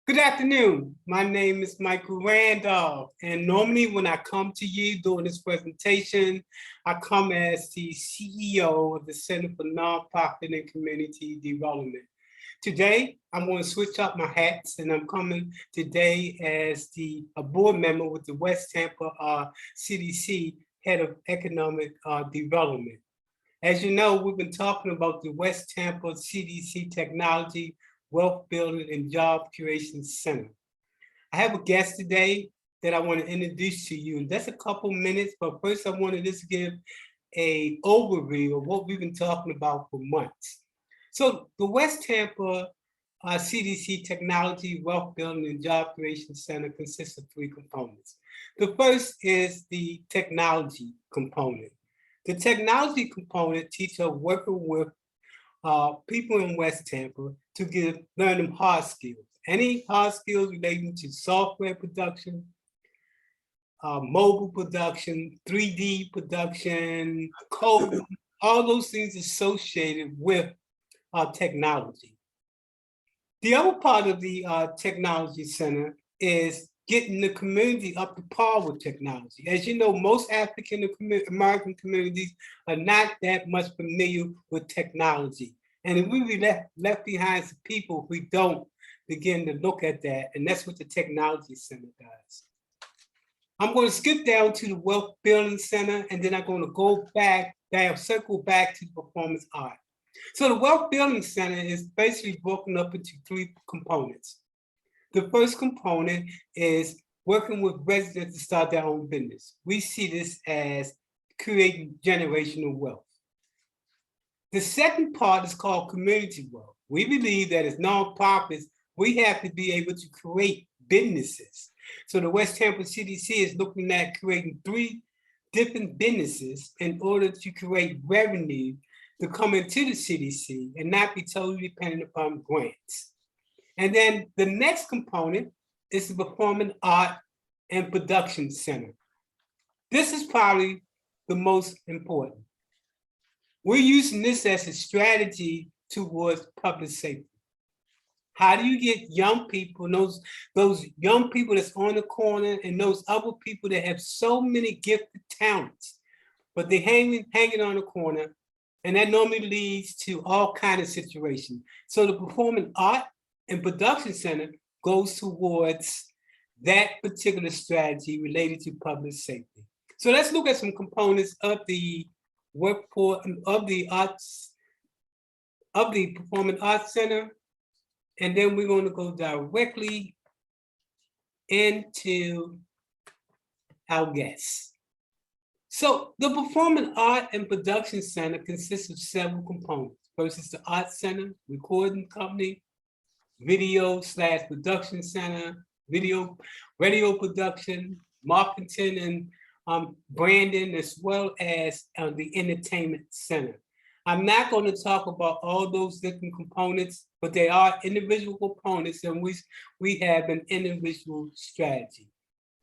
Good afternoon. My name is Michael Randolph, and normally when I come to you during this presentation, I come as the CEO of the Center for Nonprofit and Community Development. Today, I'm going to switch up my hats, and I'm coming today as a board member with the West Tampa CDC Head of Economic Development. As you know, we've been talking about the West Tampa CDC Technology, Wealth Building, and Job Creation Center. I have a guest today that I want to introduce to you. That's a couple minutes, but first I wanted to just give an overview of what we've been talking about for months. So the West Tampa CDC Technology, Wealth Building, and Job Creation Center consists of three components. The first is the technology component. The technology component teaches us working with people in West Tampa to learn them hard skills. Any hard skills relating to software production, mobile production, 3D production, code, all those things associated with technology. The other part of the Technology Center is getting the community up to par with technology. As you know, most African American communities are not that much familiar with technology. And if we be left behind some people if we don't begin to look at that, and that's what the Technology Center does. I'm going to skip down to the Wealth Building Center, and then I'm going to go circle back to the performance art. So the Wealth Building Center is basically broken up into three components. The first component is working with residents to start their own business. We see this as creating generational wealth. The second part is called community wealth. We believe that as nonprofits, we have to be able to create businesses. So the West Tampa CDC is looking at creating three different businesses in order to create revenue to come into the CDC and not be totally dependent upon grants. And then the next component is the Performing Art and Production Center. This is probably the most important. We're using this as a strategy towards public safety. How do you get young people, those young people that's on the corner and those other people that have so many gifted talents, but they're hanging on the corner, and that normally leads to all kinds of situations. So the Performing Art and Production Center goes towards that particular strategy related to public safety. So let's look at some components of the workforce of the Performing Arts Center, and then we're going to go directly into our guests. So the Performing Art and Production Center consists of several components. First is the Art Center, recording company, video/production center, radio production, marketing and branding, as well as the entertainment center. I'm not going to talk about all those different components, but they are individual components, and we have an individual strategy.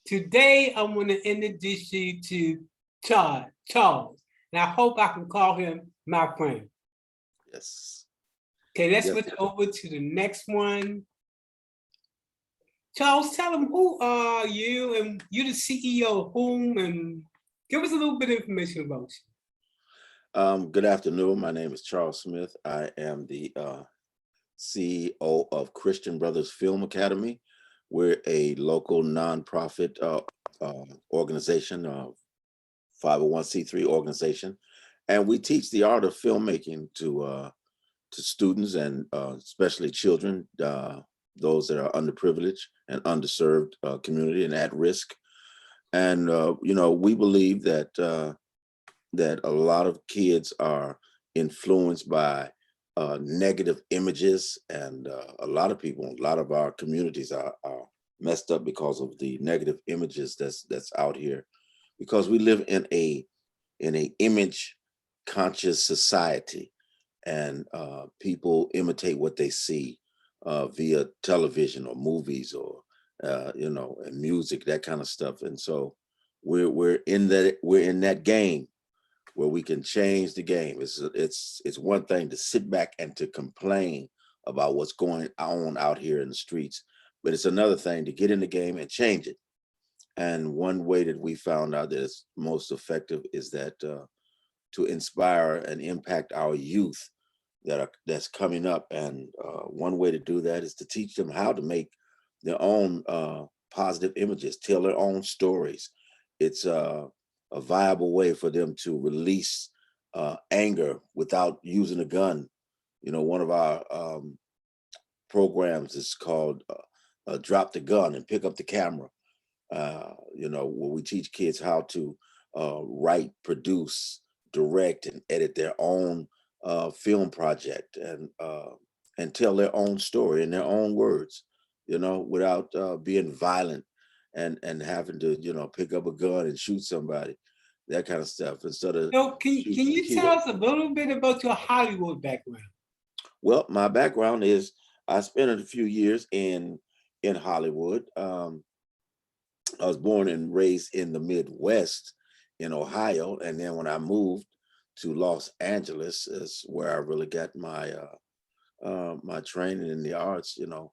Today, I want to introduce you to Charles, and I hope I can call him my friend. Yes. Okay, let's switch over to the next one. Charles, tell them who are you, and you're the CEO of whom, and give us a little bit of information about you. Good afternoon. My name is Charles Smith. I am the CEO of Christian Brothers Film Academy. We're a local nonprofit organization, 501c3 organization, and we teach the art of filmmaking to students and especially children, those that are underprivileged and underserved community and at risk. And we believe that that a lot of kids are influenced by negative images, and a lot of our communities are messed up because of the negative images that's out here, because we live in a image conscious society, and people imitate what they see via television or movies or and music, that kind of stuff. And so we're in that game where we can change the game. It's one thing to sit back and to complain about what's going on out here in the streets, but it's another thing to get in the game and change it. And one way that we found out that it's most effective is that to inspire and impact our youth that's coming up. And one way to do that is to teach them how to make their own positive images, tell their own stories. It's a viable way for them to release anger without using a gun. You know, one of our programs is called Drop the Gun and Pick Up the Camera. You know, where we teach kids how to write, produce, direct, and edit their own film project and tell their own story in their own words. You know, without being violent and having to, you know, pick up a gun and shoot somebody, that kind of stuff. Instead of So can shooting the you kid. tell us a little bit about your Hollywood background? Well, my background is I spent a few years in Hollywood. I was born and raised in the Midwest in Ohio, and then when I moved to Los Angeles, is where I really got my training in the arts. You know,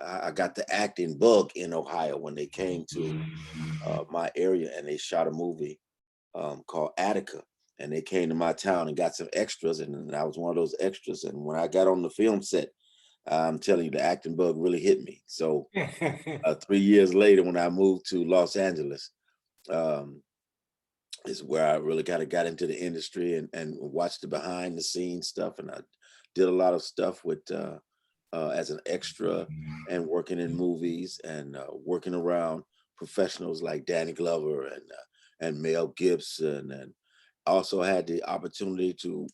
I got the acting bug in Ohio when they came to my area, and they shot a movie called Attica, and they came to my town and got some extras, and I was one of those extras. And when I got on the film set, I'm telling you, the acting bug really hit me. So 3 years later, when I moved to Los Angeles, um, is where I really kind of got into the industry and watched the behind the scenes stuff. And I did a lot of stuff with as an extra and working in movies and working around professionals like Danny Glover and Mel Gibson, and also had the opportunity to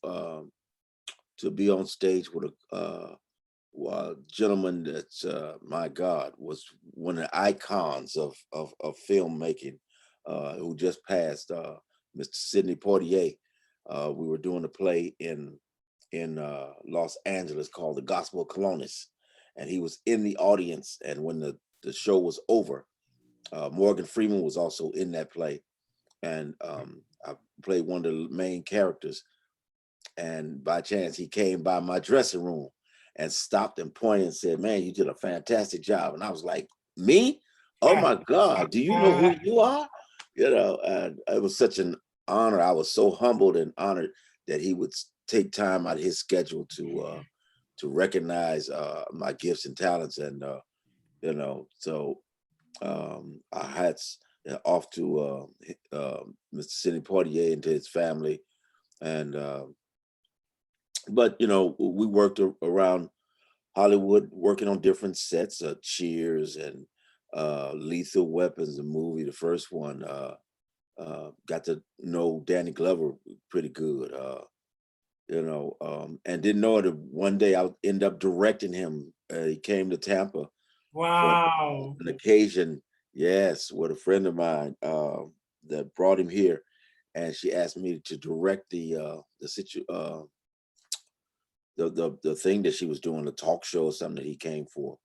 be on stage with a gentleman that's my God, was one of the icons of filmmaking, who just passed, Mr. Sidney Poitier. We were doing a play in Los Angeles called The Gospel of Colonis, and he was in the audience. And when the show was over, Morgan Freeman was also in that play, and I played one of the main characters. And by chance, he came by my dressing room and stopped and pointed and said, "Man, you did a fantastic job." And I was like, "Me? Oh my God, do you know who you are?" You know, and it was such an honor. I was so humbled and honored that he would take time out of his schedule to recognize my gifts and talents. And you know, so our hats off to Mr. Sidney Poitier and to his family. And but you know, we worked around Hollywood, working on different sets, Cheers and Lethal Weapons, the movie, the first one. Got to know Danny Glover pretty good, you know, and didn't know that one day I would end up directing him. He came to Tampa for Wow. an occasion, yes, with a friend of mine that brought him here, and she asked me to direct the thing that she was doing, the talk show or something that he came for.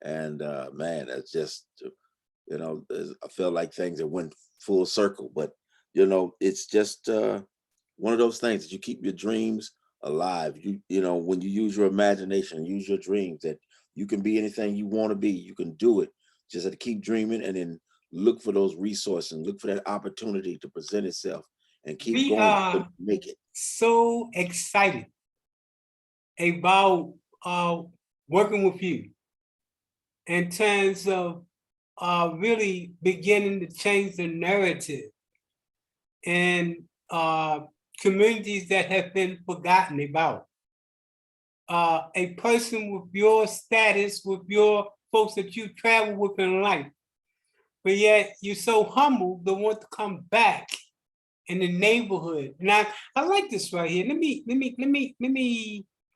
And man, that's just, you know, I felt like things that went full circle. But you know, it's just one of those things that you keep your dreams alive. You know, when you use your imagination, use your dreams, that you can be anything you want to be. You can do it. Just have to keep dreaming, and then look for those resources and look for that opportunity to present itself, and keep We going to are make it. so excited about working with you in terms of really beginning to change the narrative in communities that have been forgotten about. A person with your status, with your folks that you travel with in life, but yet you're so humble to want to come back in the neighborhood. Now, I like this right here. Let me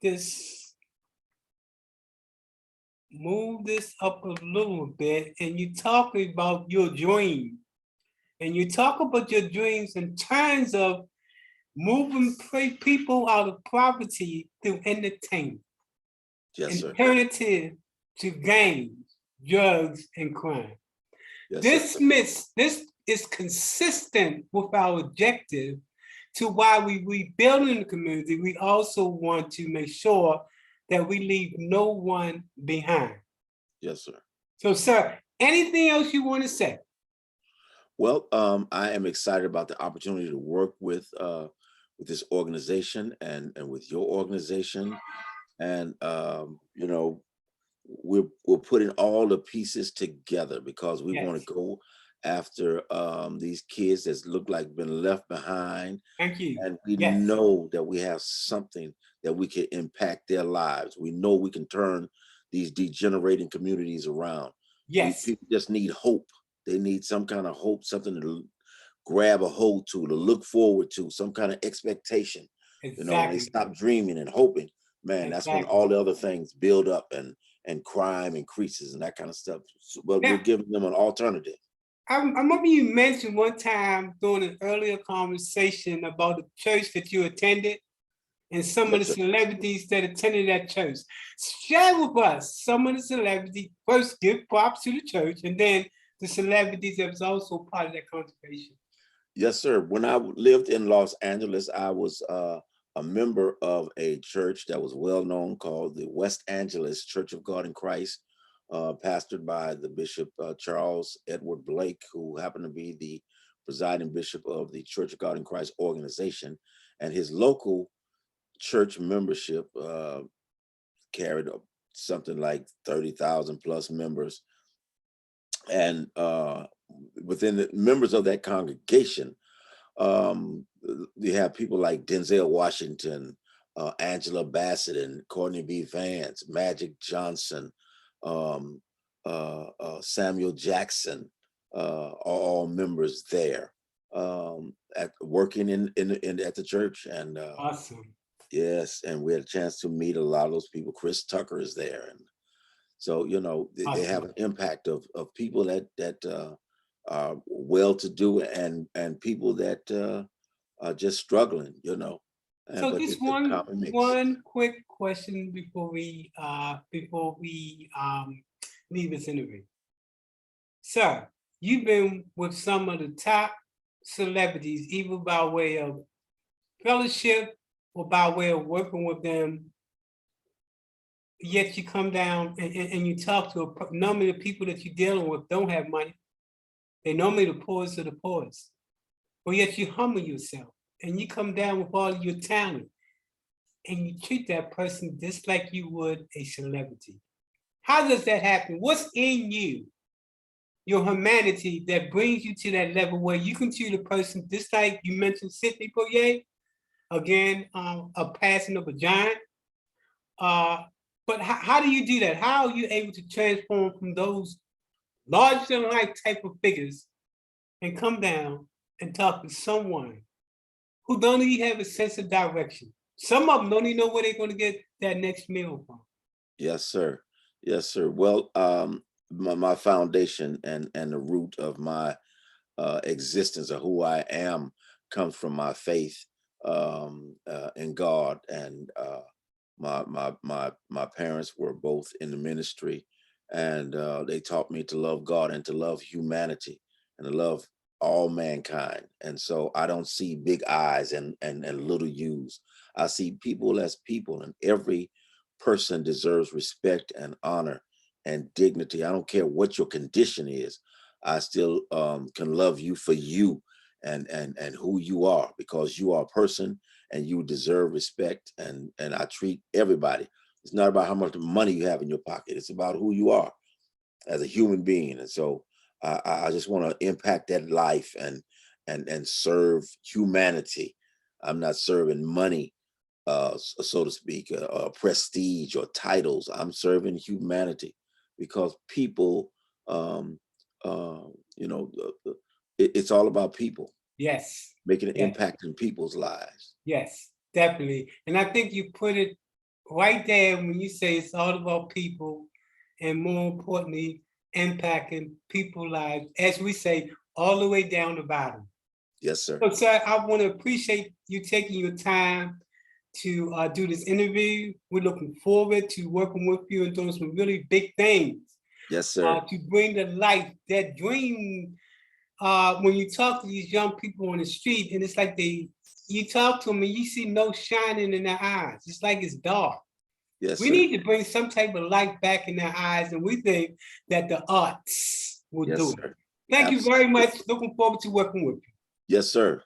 just move this up a little bit. And you talk about your dream, and you talk about your dreams in terms of moving people out of poverty through entertainment, Yes, sir. alternative to gangs, drugs, and crime. Yes, sir. This is consistent with our objective to why we rebuild in the community. We also want to make sure that we leave no one behind. Yes, sir. So, sir, anything else you want to say? Well, I am excited about the opportunity to work with this organization and with your organization, and we're putting all the pieces together because we want Yes. to go after these kids that look like been left behind, Thank you. and we Yes. know that we have something that we can impact their lives. We know we can turn these degenerating communities around. Yes. People just need hope. They need some kind of hope, something to grab a hold to look forward to, some kind of expectation. When they Exactly. stop dreaming and hoping, man, that's when Exactly. all the other things build up and crime increases and that kind of stuff. But we're Now, giving them an alternative. I remember you mentioned one time during an earlier conversation about the church that you attended and some of Yes, the sir. celebrities that attended that church. Share with us some of the celebrities. First, give props to the church, and then the celebrities that was also part of that congregation. Yes, sir. When I lived in Los Angeles, I was a member of a church that was well known called the West Angeles Church of God in Christ, pastored by the Bishop Charles Edward Blake, who happened to be the presiding bishop of the Church of God in Christ organization. And his local church membership carried something like 30,000 plus members. And within the members of that congregation, you have people like Denzel Washington, Angela Bassett, and Courtney B. Vance, Magic Johnson, um, Samuel Jackson, are all members there, at working in at the church. And Awesome. yes, and we had a chance to meet a lot of those people. Chris Tucker is there, and so they have an Awesome. impact of people that are well to do, and people that are just struggling, So but just it's a one common mix. one quick question before we leave this interview. Sir, you've been with some of the top celebrities, either by way of fellowship or by way of working with them. Yet you come down and you talk to normally the people that you're dealing with don't have money. They're normally the poorest of the poorest. But yet you humble yourself and you come down with all your talent and you treat that person just like you would a celebrity. How does that happen? What's in you, your humanity, that brings you to that level where you can treat a person just like you mentioned Sidney Poitier, again, a passing of a giant. Uh, but how do you do that? How are you able to transform from those larger than life type of figures and come down and talk to someone who don't even have a sense of direction? Some of them don't even know where they're going to get that next meal from. Yes, sir. Yes, sir. Well, my foundation and the root of my existence of who I am comes from my faith in God, and my parents were both in the ministry, and they taught me to love God and to love humanity and to love all mankind. And so I don't see big eyes and little U's. I see people as people, and every person deserves respect and honor and dignity. I don't care what your condition is. I still can love you for you and who you are, because you are a person and you deserve respect. And I treat everybody. It's not about how much money you have in your pocket. It's about who you are as a human being. And so I just want to impact that life and serve humanity. I'm not serving money, so to speak, prestige or titles. I'm serving humanity, because people, um, uh, it's all about people, Yes, making an yes, impact in people's lives. yes, definitely. And I think you put it right there when you say it's all about people and more importantly, impacting people's lives, as we say, all the way down the bottom. Yes, sir. So, sir, I want to appreciate you taking your time to do this interview. We're looking forward to working with you and doing some really big things Yes, sir. to bring to life that dream. When you talk to these young people on the street, and it's like you talk to them and you see no shining in their eyes. It's like it's dark. Yes, We sir. need to bring some type of light back in their eyes, and we think that the arts will Yes, do it. sir. Thank you very Absolutely. much. Looking forward to working with you. Yes, sir.